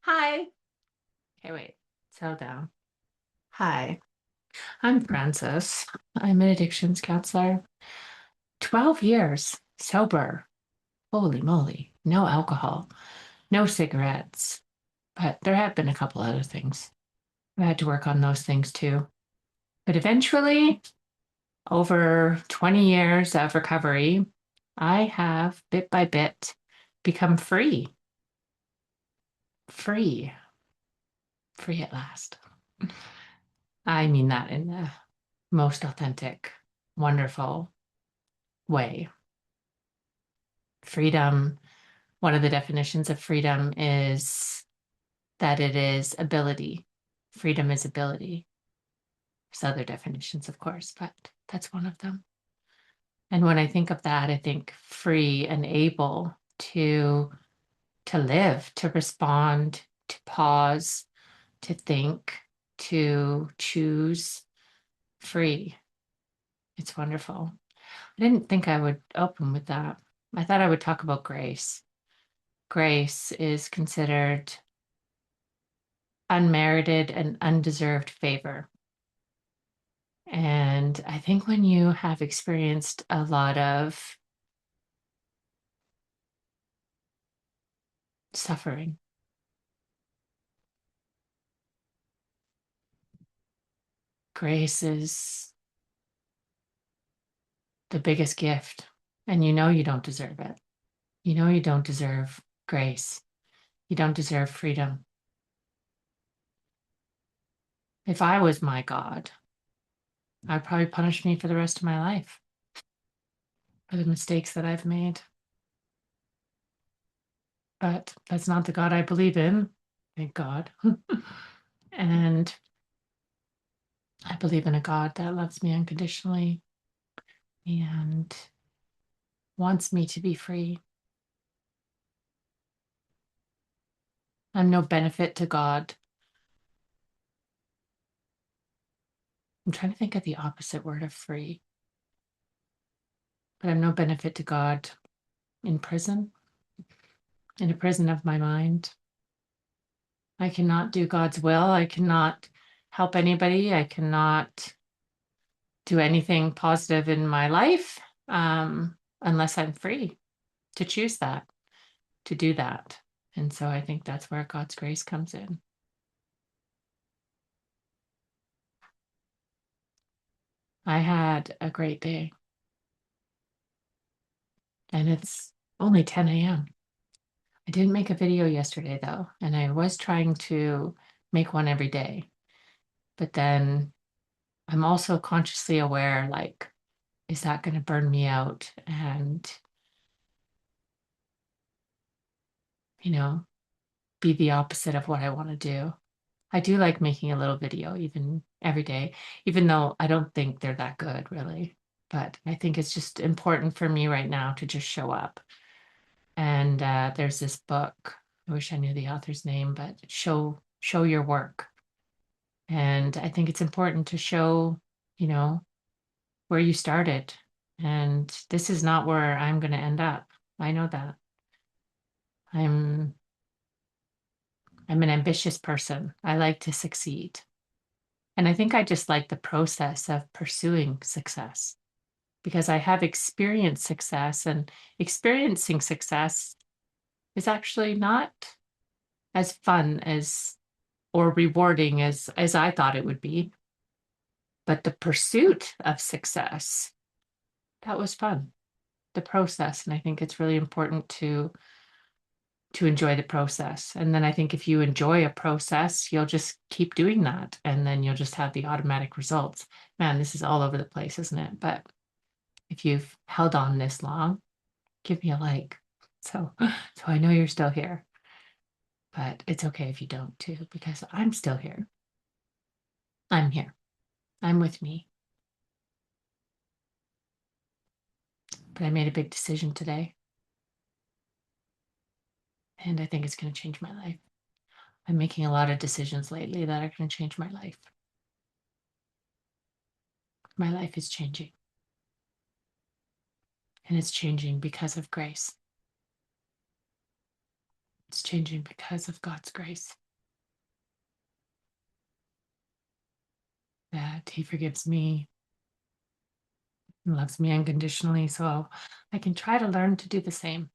Hi. Okay, wait. Settle down. Hi, I'm Frances. I'm an addictions counselor. 12 years sober. Holy moly. No alcohol, no cigarettes. But there have been a couple other things. I had to work on those things too. But eventually, over 20 years of recovery, I have bit by bit become free. Free. Free at last. I mean that in the most authentic, wonderful way. Freedom, one of the definitions of freedom is that it is ability. Freedom is ability. There's other definitions, of course, but that's one of them. And when I think of that, I think free and able to live, to respond, to pause, to think, to choose free. It's wonderful. I didn't think I would open with that. I thought I would talk about grace. Grace is considered unmerited and undeserved favor. And I think when you have experienced a lot of suffering, grace is the biggest gift. And you know you don't deserve it. You know you don't deserve grace. You don't deserve freedom. If I was my God, I'd probably punish me for the rest of my life for the mistakes that I've made. But that's not the God I believe in, thank God. And I believe in a God that loves me unconditionally and wants me to be free. I'm no benefit to God. I'm trying to think of the opposite word of free, but I'm no benefit to God in prison, in a prison of my mind. I cannot do God's will. I cannot help anybody. I cannot do anything positive in my life unless I'm free to choose that, to do that. And so I think that's where God's grace comes in. I had a great day, and it's only 10 a.m. I didn't make a video yesterday though, and I was trying to make one every day. But then I'm also consciously aware, like, is that going to burn me out and, you know, be the opposite of what I want to do? I do like making a little video even every day, even though I don't think they're that good really. But I think it's just important for me right now to just show up. And there's this book. I wish I knew the author's name, but show your work. And I think it's important to show, you know, where you started. And this is not where I'm going to end up. I know that. I'm I'm an ambitious person. I like to succeed. And I think I just like the process of pursuing success because I have experienced success, and experiencing success is actually not as fun as or rewarding as I thought it would be. But the pursuit of success, that was fun. The process. And I think it's really important to enjoy the process. And then I think if you enjoy a process, you'll just keep doing that. And then you'll just have the automatic results. Man, this is all over the place, isn't it? But if you've held on this long, give me a like. So I know you're still here. But it's okay if you don't too, because I'm still here. I'm here. I'm with me. But I made a big decision today, and I think it's going to change my life. I'm making a lot of decisions lately that are going to change my life. My life is changing, and it's changing because of grace. It's changing because of God's grace, that He forgives me and loves me unconditionally. So I can try to learn to do the same.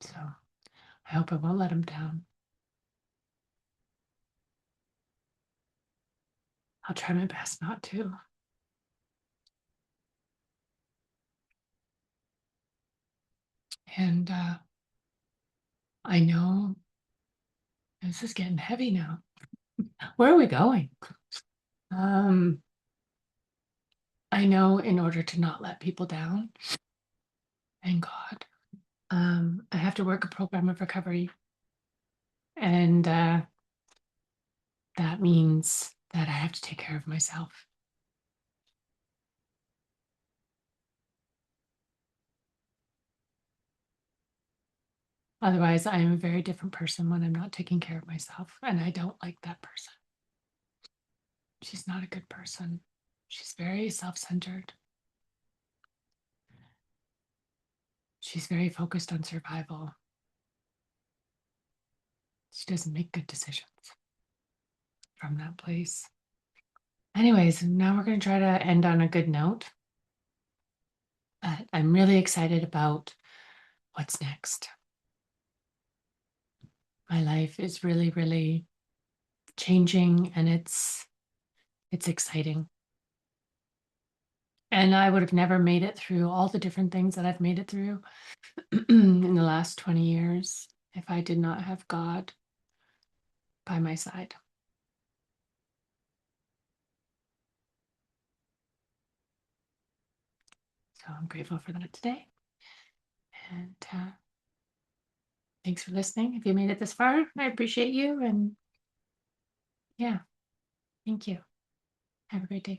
So I hope I won't let Him down. I'll try my best not to. And I know this is getting heavy now. Where are we going? Um, I know in order to not let people down, thank God, I have to work a program of recovery. And that means that I have to take care of myself. Otherwise, I am a very different person when I'm not taking care of myself. And I don't like that person. She's not a good person. She's very self-centered. She's very focused on survival. She doesn't make good decisions from that place. Anyways, now we're going to try to end on a good note. I'm really excited about what's next. My life is really, really changing, and it's exciting. And I would have never made it through all the different things that I've made it through in the last 20 years if I did not have God by my side. So I'm grateful for that today. And thanks for listening. If you made it this far, I appreciate you. And yeah, thank you. Have a great day.